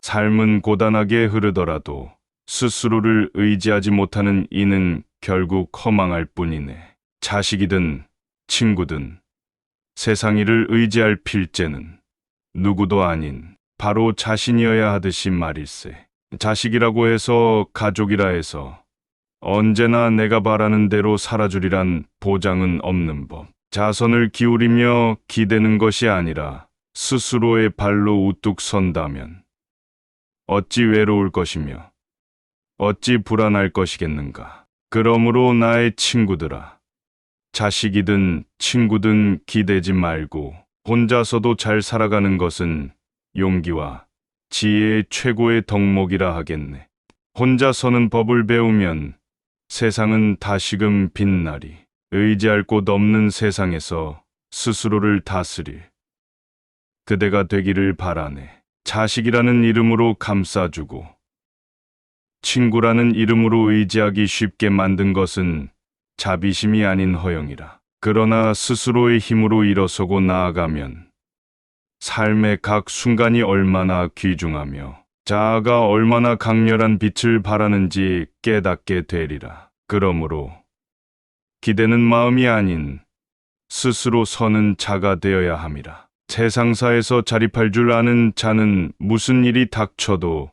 삶은 고단하게 흐르더라도 스스로를 의지하지 못하는 이는 결국 허망할 뿐이네. 자식이든 친구든 세상 일을 의지할 필재는 누구도 아닌 바로 자신이어야 하듯이 말일세. 자식이라고 해서 가족이라 해서 언제나 내가 바라는 대로 살아주리란 보장은 없는 법. 자선을 기울이며 기대는 것이 아니라 스스로의 발로 우뚝 선다면 어찌 외로울 것이며 어찌 불안할 것이겠는가. 그러므로 나의 친구들아, 자식이든 친구든 기대지 말고 혼자서도 잘 살아가는 것은 용기와 지혜의 최고의 덕목이라 하겠네. 혼자 서는 법을 배우면 세상은 다시금 빛나리. 의지할 곳 없는 세상에서 스스로를 다스릴 그대가 되기를 바라네. 자식이라는 이름으로 감싸주고 친구라는 이름으로 의지하기 쉽게 만든 것은 자비심이 아닌 허영이라. 그러나 스스로의 힘으로 일어서고 나아가면 삶의 각 순간이 얼마나 귀중하며 자아가 얼마나 강렬한 빛을 발하는지 깨닫게 되리라. 그러므로 기대는 마음이 아닌 스스로 서는 자가 되어야 함이라. 세상사에서 자립할 줄 아는 자는 무슨 일이 닥쳐도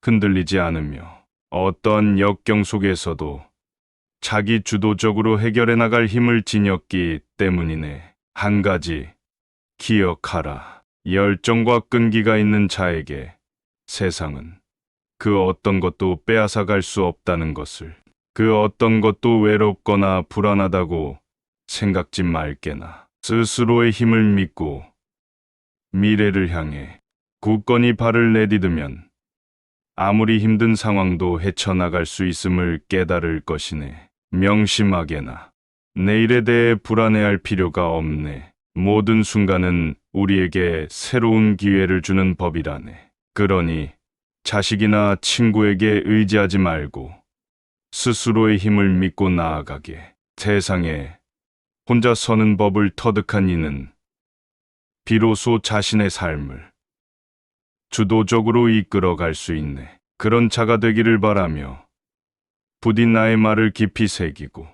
흔들리지 않으며 어떠한 역경 속에서도 자기 주도적으로 해결해 나갈 힘을 지녔기 때문이네. 한 가지 기억하라. 열정과 끈기가 있는 자에게 세상은 그 어떤 것도 빼앗아 갈 수 없다는 것을, 그 어떤 것도 외롭거나 불안하다고 생각지 말게나. 스스로의 힘을 믿고 미래를 향해 굳건히 발을 내디디면 아무리 힘든 상황도 헤쳐나갈 수 있음을 깨달을 것이네. 명심하게나. 내일에 대해 불안해할 필요가 없네. 모든 순간은 우리에게 새로운 기회를 주는 법이라네. 그러니 자식이나 친구에게 의지하지 말고 스스로의 힘을 믿고 나아가게. 세상에 혼자 서는 법을 터득한 이는 비로소 자신의 삶을 주도적으로 이끌어갈 수 있네. 그런 자가 되기를 바라며 부디 나의 말을 깊이 새기고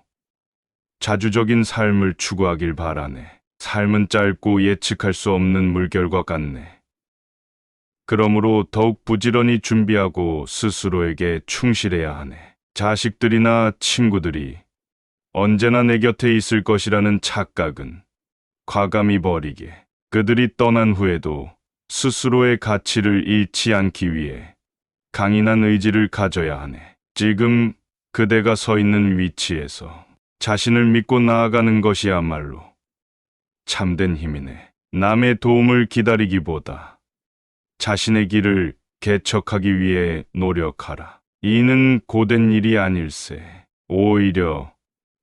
자주적인 삶을 추구하길 바라네. 삶은 짧고 예측할 수 없는 물결과 같네. 그러므로 더욱 부지런히 준비하고 스스로에게 충실해야 하네. 자식들이나 친구들이 언제나 내 곁에 있을 것이라는 착각은 과감히 버리게. 그들이 떠난 후에도 스스로의 가치를 잃지 않기 위해 강인한 의지를 가져야 하네. 지금 그대가 서 있는 위치에서 자신을 믿고 나아가는 것이야말로 참된 힘이네. 남의 도움을 기다리기보다 자신의 길을 개척하기 위해 노력하라. 이는 고된 일이 아닐세. 오히려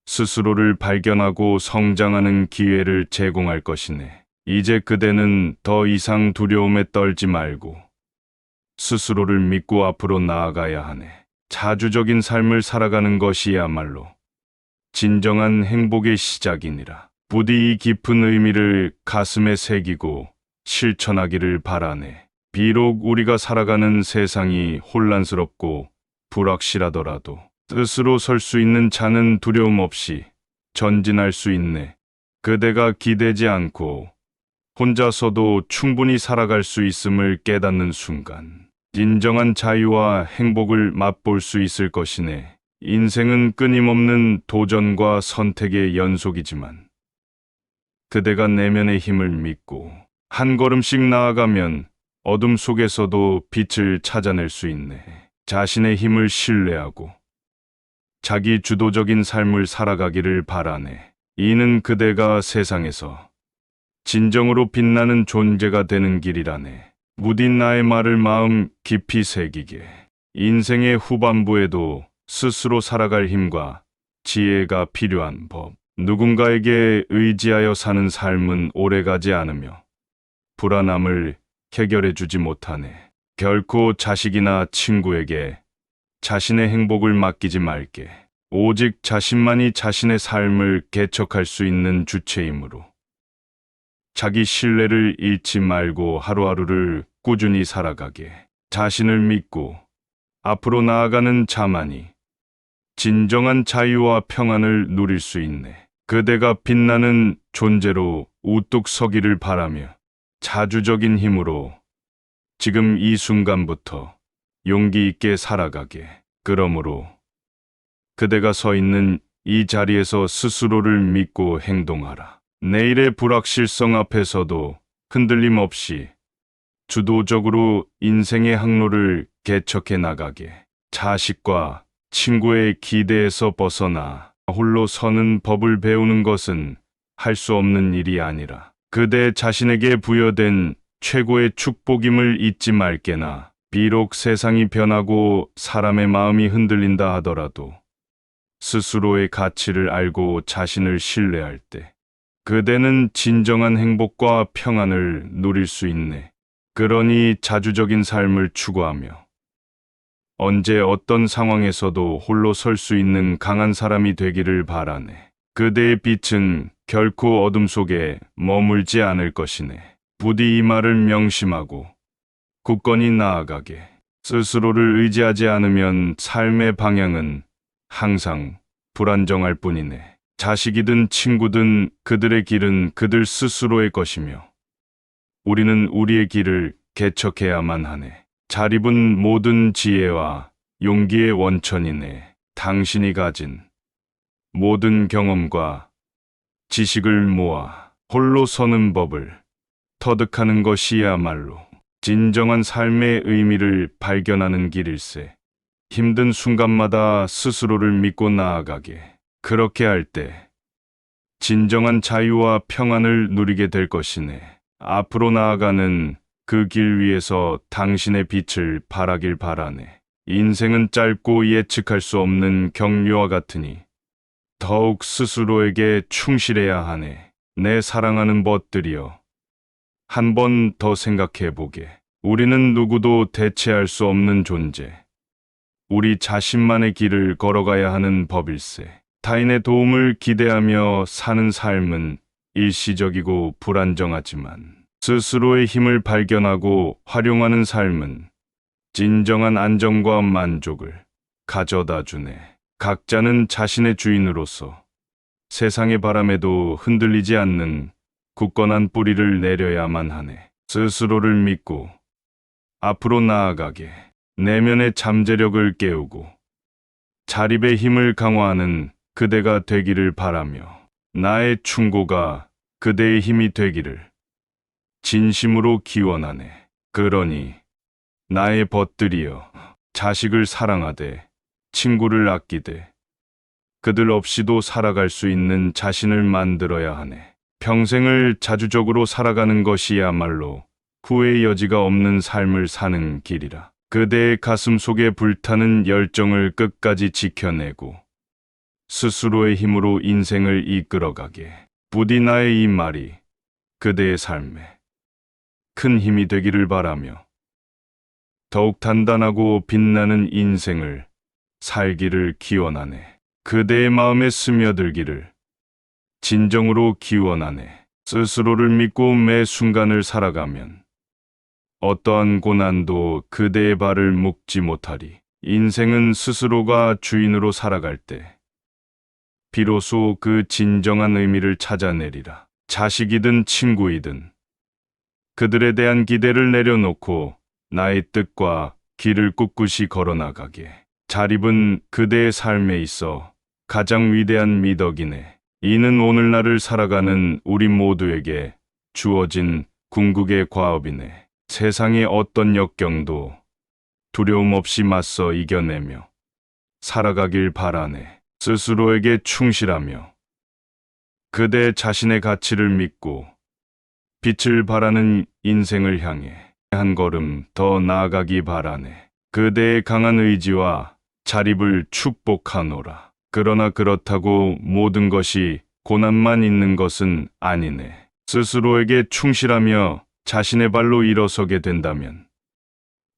스스로를 발견하고 성장하는 기회를 제공할 것이네. 이제 그대는 더 이상 두려움에 떨지 말고 스스로를 믿고 앞으로 나아가야 하네. 자주적인 삶을 살아가는 것이야말로 진정한 행복의 시작이니라. 부디 이 깊은 의미를 가슴에 새기고 실천하기를 바라네. 비록 우리가 살아가는 세상이 혼란스럽고 불확실하더라도 스스로 설 수 있는 자는 두려움 없이 전진할 수 있네. 그대가 기대지 않고 혼자서도 충분히 살아갈 수 있음을 깨닫는 순간 진정한 자유와 행복을 맛볼 수 있을 것이네. 인생은 끊임없는 도전과 선택의 연속이지만 그대가 내면의 힘을 믿고 한 걸음씩 나아가면 어둠 속에서도 빛을 찾아낼 수 있네. 자신의 힘을 신뢰하고 자기 주도적인 삶을 살아가기를 바라네. 이는 그대가 세상에서 진정으로 빛나는 존재가 되는 길이라네. 부디 나의 말을 마음 깊이 새기게. 인생의 후반부에도 스스로 살아갈 힘과 지혜가 필요한 법. 누군가에게 의지하여 사는 삶은 오래가지 않으며 불안함을 해결해 주지 못하네. 결코 자식이나 친구에게 자신의 행복을 맡기지 말게. 오직 자신만이 자신의 삶을 개척할 수 있는 주체이므로 자기 신뢰를 잃지 말고 하루하루를 꾸준히 살아가게. 자신을 믿고 앞으로 나아가는 자만이 진정한 자유와 평안을 누릴 수 있네. 그대가 빛나는 존재로 우뚝 서기를 바라며 자주적인 힘으로 지금 이 순간부터 용기 있게 살아가게. 그러므로 그대가 서 있는 이 자리에서 스스로를 믿고 행동하라. 내일의 불확실성 앞에서도 흔들림 없이 주도적으로 인생의 항로를 개척해 나가게. 자식과 친구의 기대에서 벗어나 홀로 서는 법을 배우는 것은 할 수 없는 일이 아니라 그대 자신에게 부여된 최고의 축복임을 잊지 말게나. 비록 세상이 변하고 사람의 마음이 흔들린다 하더라도 스스로의 가치를 알고 자신을 신뢰할 때 그대는 진정한 행복과 평안을 누릴 수 있네. 그러니 자주적인 삶을 추구하며 언제 어떤 상황에서도 홀로 설 수 있는 강한 사람이 되기를 바라네. 그대의 빛은 결코 어둠 속에 머물지 않을 것이네. 부디 이 말을 명심하고 굳건히 나아가게. 스스로를 의지하지 않으면 삶의 방향은 항상 불안정할 뿐이네. 자식이든 친구든 그들의 길은 그들 스스로의 것이며 우리는 우리의 길을 개척해야만 하네. 자립은 모든 지혜와 용기의 원천이네. 당신이 가진 모든 경험과 지식을 모아 홀로 서는 법을 터득하는 것이야말로 진정한 삶의 의미를 발견하는 길일세. 힘든 순간마다 스스로를 믿고 나아가게. 그렇게 할 때 진정한 자유와 평안을 누리게 될 것이네. 앞으로 나아가는 그 길 위에서 당신의 빛을 발하길 바라네. 인생은 짧고 예측할 수 없는 경류와 같으니 더욱 스스로에게 충실해야 하네. 내 사랑하는 벗들이여, 한 번 더 생각해 보게. 우리는 누구도 대체할 수 없는 존재. 우리 자신만의 길을 걸어가야 하는 법일세. 타인의 도움을 기대하며 사는 삶은 일시적이고 불안정하지만 스스로의 힘을 발견하고 활용하는 삶은 진정한 안정과 만족을 가져다 주네. 각자는 자신의 주인으로서 세상의 바람에도 흔들리지 않는 굳건한 뿌리를 내려야만 하네. 스스로를 믿고 앞으로 나아가게. 내면의 잠재력을 깨우고 자립의 힘을 강화하는 그대가 되기를 바라며 나의 충고가 그대의 힘이 되기를 진심으로 기원하네. 그러니 나의 벗들이여, 자식을 사랑하되 친구를 아끼되 그들 없이도 살아갈 수 있는 자신을 만들어야 하네. 평생을 자주적으로 살아가는 것이야말로 후회의 여지가 없는 삶을 사는 길이라. 그대의 가슴 속에 불타는 열정을 끝까지 지켜내고 스스로의 힘으로 인생을 이끌어가게. 부디 나의 이 말이 그대의 삶에 큰 힘이 되기를 바라며 더욱 단단하고 빛나는 인생을 살기를 기원하네. 그대의 마음에 스며들기를 진정으로 기원하네. 스스로를 믿고 매 순간을 살아가면 어떠한 고난도 그대의 발을 묶지 못하리. 인생은 스스로가 주인으로 살아갈 때 비로소 그 진정한 의미를 찾아내리라. 자식이든 친구이든 그들에 대한 기대를 내려놓고 나의 뜻과 길을 꿋꿋이 걸어나가게. 자립은 그대의 삶에 있어 가장 위대한 미덕이네. 이는 오늘날을 살아가는 우리 모두에게 주어진 궁극의 과업이네. 세상의 어떤 역경도 두려움 없이 맞서 이겨내며 살아가길 바라네. 스스로에게 충실하며 그대 자신의 가치를 믿고 빛을 발하는 인생을 향해 한 걸음 더 나아가기 바라네. 그대의 강한 의지와 자립을 축복하노라. 그러나 그렇다고 모든 것이 고난만 있는 것은 아니네. 스스로에게 충실하며 자신의 발로 일어서게 된다면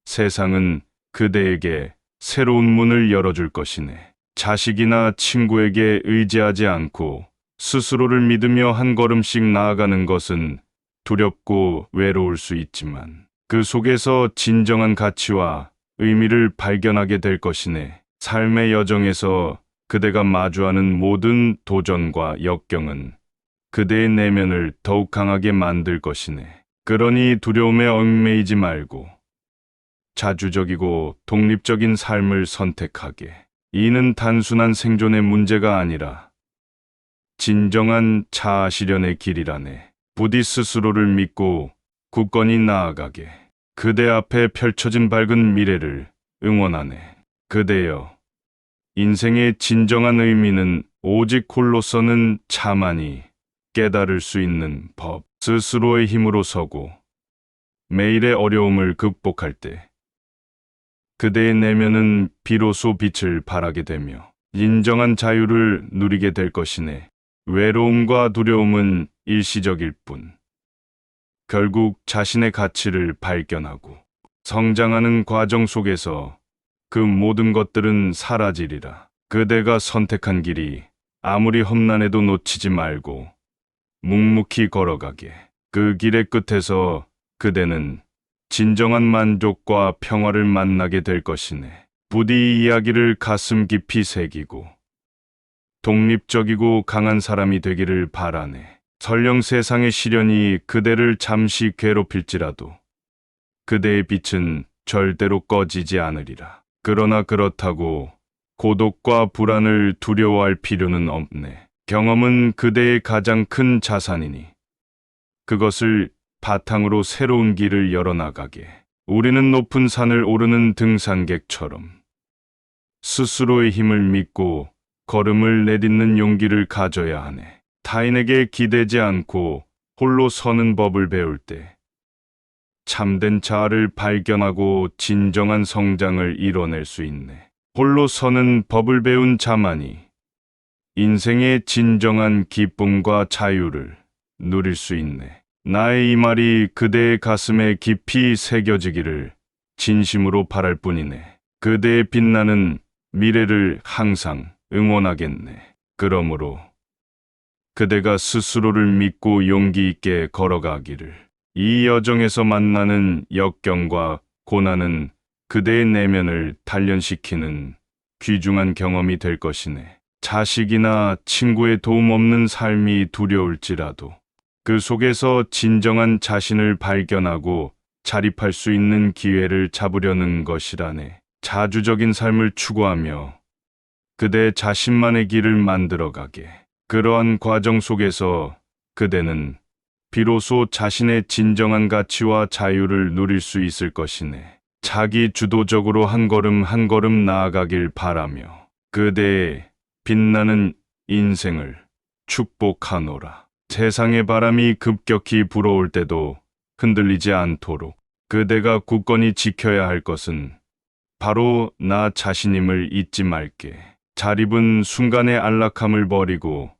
세상은 그대에게 새로운 문을 열어줄 것이네. 자식이나 친구에게 의지하지 않고 스스로를 믿으며 한 걸음씩 나아가는 것은 두렵고 외로울 수 있지만 그 속에서 진정한 가치와 의미를 발견하게 될 것이네. 삶의 여정에서 그대가 마주하는 모든 도전과 역경은 그대의 내면을 더욱 강하게 만들 것이네. 그러니 두려움에 얽매이지 말고 자주적이고 독립적인 삶을 선택하게. 이는 단순한 생존의 문제가 아니라 진정한 자아 실현의 길이라네. 부디 스스로를 믿고 굳건히 나아가게. 그대 앞에 펼쳐진 밝은 미래를 응원하네. 그대여, 인생의 진정한 의미는 오직 홀로서는 자만이 깨달을 수 있는 법. 스스로의 힘으로 서고 매일의 어려움을 극복할 때 그대의 내면은 비로소 빛을 발하게 되며 인정한 자유를 누리게 될 것이네. 외로움과 두려움은 일시적일 뿐 결국 자신의 가치를 발견하고 성장하는 과정 속에서 그 모든 것들은 사라지리라. 그대가 선택한 길이 아무리 험난해도 놓치지 말고 묵묵히 걸어가게. 그 길의 끝에서 그대는 진정한 만족과 평화를 만나게 될 것이네. 부디 이 이야기를 가슴 깊이 새기고 독립적이고 강한 사람이 되기를 바라네. 설령 세상의 시련이 그대를 잠시 괴롭힐지라도 그대의 빛은 절대로 꺼지지 않으리라. 그러나 그렇다고 고독과 불안을 두려워할 필요는 없네. 경험은 그대의 가장 큰 자산이니 그것을 바탕으로 새로운 길을 열어나가게. 우리는 높은 산을 오르는 등산객처럼 스스로의 힘을 믿고 걸음을 내딛는 용기를 가져야 하네. 타인에게 기대지 않고 홀로 서는 법을 배울 때 참된 자아를 발견하고 진정한 성장을 이뤄낼 수 있네. 홀로 서는 법을 배운 자만이 인생의 진정한 기쁨과 자유를 누릴 수 있네. 나의 이 말이 그대의 가슴에 깊이 새겨지기를 진심으로 바랄 뿐이네. 그대의 빛나는 미래를 항상 응원하겠네. 그러므로 그대가 스스로를 믿고 용기 있게 걸어가기를. 이 여정에서 만나는 역경과 고난은 그대의 내면을 단련시키는 귀중한 경험이 될 것이네. 자식이나 친구의 도움 없는 삶이 두려울지라도 그 속에서 진정한 자신을 발견하고 자립할 수 있는 기회를 잡으려는 것이라네. 자주적인 삶을 추구하며 그대 자신만의 길을 만들어가게. 그러한 과정 속에서 그대는 비로소 자신의 진정한 가치와 자유를 누릴 수 있을 것이네. 자기 주도적으로 한 걸음 한 걸음 나아가길 바라며 그대의 빛나는 인생을 축복하노라. 세상의 바람이 급격히 불어올 때도 흔들리지 않도록 그대가 굳건히 지켜야 할 것은 바로 나 자신임을 잊지 말게. 자립은 순간의 안락함을 버리고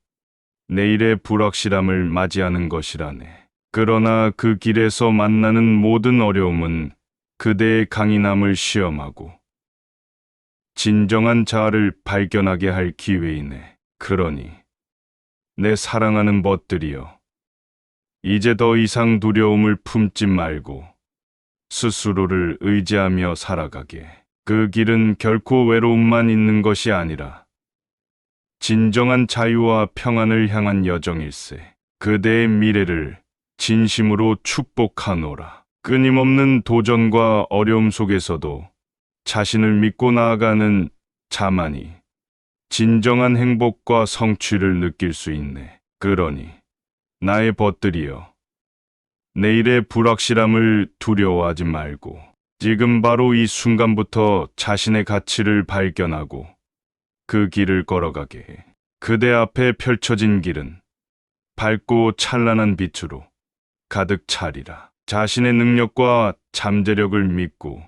내일의 불확실함을 맞이하는 것이라네. 그러나 그 길에서 만나는 모든 어려움은 그대의 강인함을 시험하고 진정한 자아를 발견하게 할 기회이네. 그러니 내 사랑하는 벗들이여, 이제 더 이상 두려움을 품지 말고 스스로를 의지하며 살아가게. 그 길은 결코 외로움만 있는 것이 아니라 진정한 자유와 평안을 향한 여정일세. 그대의 미래를 진심으로 축복하노라. 끊임없는 도전과 어려움 속에서도 자신을 믿고 나아가는 자만이 진정한 행복과 성취를 느낄 수 있네. 그러니 나의 벗들이여, 내일의 불확실함을 두려워하지 말고 지금 바로 이 순간부터 자신의 가치를 발견하고 그 길을 걸어가게 해. 그대 앞에 펼쳐진 길은 밝고 찬란한 빛으로 가득 차리라. 자신의 능력과 잠재력을 믿고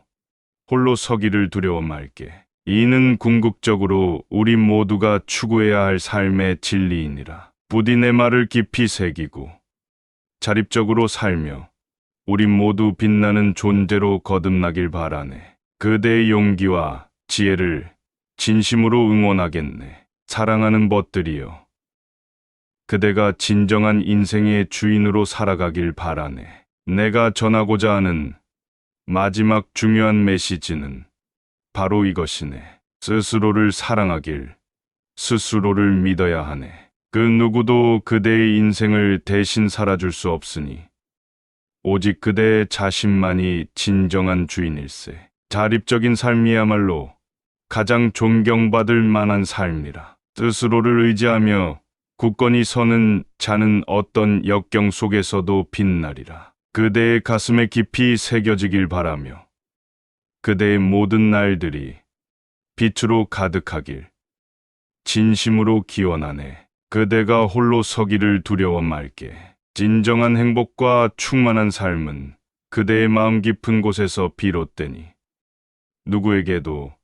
홀로 서기를 두려워 말게. 이는 궁극적으로 우리 모두가 추구해야 할 삶의 진리이니라. 부디 내 말을 깊이 새기고 자립적으로 살며 우리 모두 빛나는 존재로 거듭나길 바라네. 그대의 용기와 지혜를 진심으로 응원하겠네. 사랑하는 벗들이여, 그대가 진정한 인생의 주인으로 살아가길 바라네. 내가 전하고자 하는 마지막 중요한 메시지는 바로 이것이네. 스스로를 사랑하길, 스스로를 믿어야 하네. 그 누구도 그대의 인생을 대신 살아줄 수 없으니 오직 그대 자신만이 진정한 주인일세. 자립적인 삶이야말로 가장 존경받을 만한 삶이라. 스스로를 의지하며 굳건히 서는 자는 어떤 역경 속에서도 빛나리라. 그대의 가슴에 깊이 새겨지길 바라며 그대의 모든 날들이 빛으로 가득하길 진심으로 기원하네. 그대가 홀로 서기를 두려워 말게. 진정한 행복과 충만한 삶은 그대의 마음 깊은 곳에서 비롯되니 누구에게도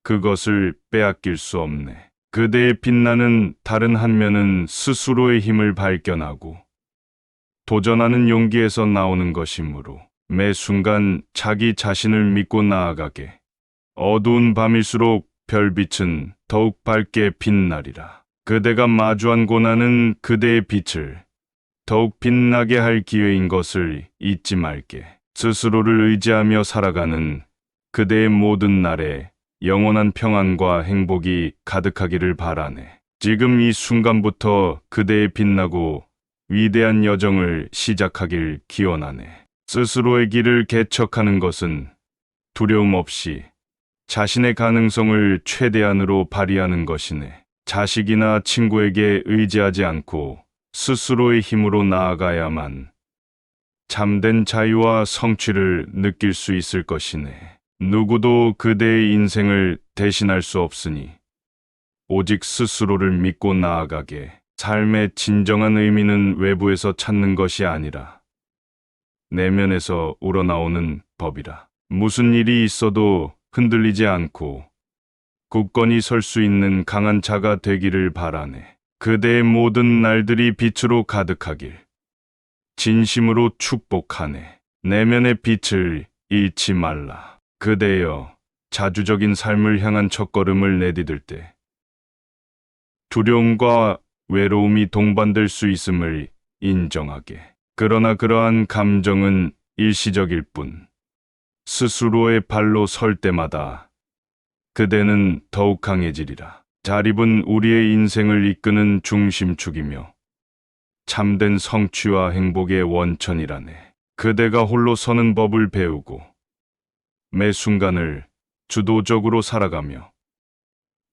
그것을 빼앗길 수 없네. 그대의 빛나는 다른 한 면은 스스로의 힘을 발견하고 도전하는 용기에서 나오는 것이므로 매 순간 자기 자신을 믿고 나아가게. 어두운 밤일수록 별빛은 더욱 밝게 빛나리라. 그대가 마주한 고난은 그대의 빛을 더욱 빛나게 할 기회인 것을 잊지 말게. 스스로를 의지하며 살아가는 그대의 모든 날에 영원한 평안과 행복이 가득하기를 바라네. 지금 이 순간부터 그대의 빛나고 위대한 여정을 시작하길 기원하네. 스스로의 길을 개척하는 것은 두려움 없이 자신의 가능성을 최대한으로 발휘하는 것이네. 자식이나 친구에게 의지하지 않고 스스로의 힘으로 나아가야만 참된 자유와 성취를 느낄 수 있을 것이네. 누구도 그대의 인생을 대신할 수 없으니 오직 스스로를 믿고 나아가게. 삶의 진정한 의미는 외부에서 찾는 것이 아니라 내면에서 우러나오는 법이라. 무슨 일이 있어도 흔들리지 않고 굳건히 설 수 있는 강한 자가 되기를 바라네. 그대의 모든 날들이 빛으로 가득하길 진심으로 축복하네. 내면의 빛을 잃지 말라. 그대여, 자주적인 삶을 향한 첫걸음을 내디딜 때 두려움과 외로움이 동반될 수 있음을 인정하게. 그러나 그러한 감정은 일시적일 뿐 스스로의 발로 설 때마다 그대는 더욱 강해지리라. 자립은 우리의 인생을 이끄는 중심축이며 참된 성취와 행복의 원천이라네. 그대가 홀로 서는 법을 배우고 매 순간을 주도적으로 살아가며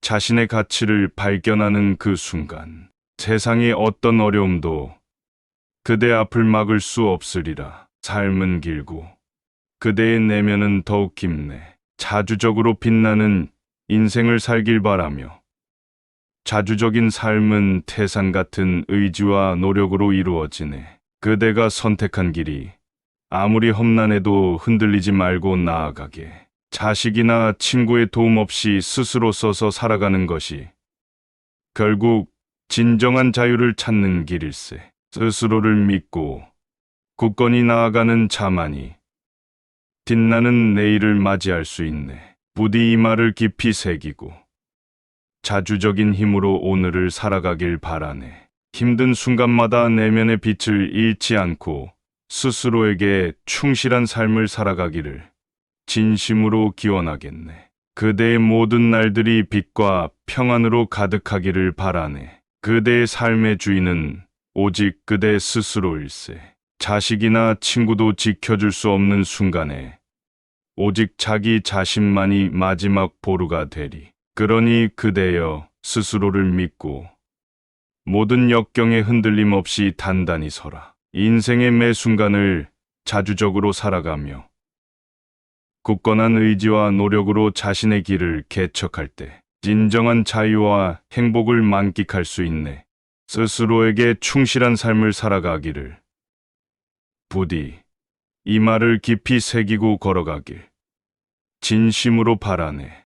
자신의 가치를 발견하는 그 순간 세상의 어떤 어려움도 그대 앞을 막을 수 없으리라. 삶은 길고 그대의 내면은 더욱 깊네. 자주적으로 빛나는 인생을 살길 바라며 자주적인 삶은 태산 같은 의지와 노력으로 이루어지네. 그대가 선택한 길이 아무리 험난해도 흔들리지 말고 나아가게. 자식이나 친구의 도움 없이 스스로 서서 살아가는 것이 결국 진정한 자유를 찾는 길일세. 스스로를 믿고 굳건히 나아가는 자만이 빛나는 내일을 맞이할 수 있네. 부디 이 말을 깊이 새기고 자주적인 힘으로 오늘을 살아가길 바라네. 힘든 순간마다 내면의 빛을 잃지 않고 스스로에게 충실한 삶을 살아가기를 진심으로 기원하겠네. 그대의 모든 날들이 빛과 평안으로 가득하기를 바라네. 그대의 삶의 주인은 오직 그대 스스로일세. 자식이나 친구도 지켜줄 수 없는 순간에 오직 자기 자신만이 마지막 보루가 되리. 그러니 그대여, 스스로를 믿고 모든 역경에 흔들림 없이 단단히 서라. 인생의 매 순간을 자주적으로 살아가며 굳건한 의지와 노력으로 자신의 길을 개척할 때 진정한 자유와 행복을 만끽할 수 있네. 스스로에게 충실한 삶을 살아가기를 부디 이 말을 깊이 새기고 걸어가길 진심으로 바라네.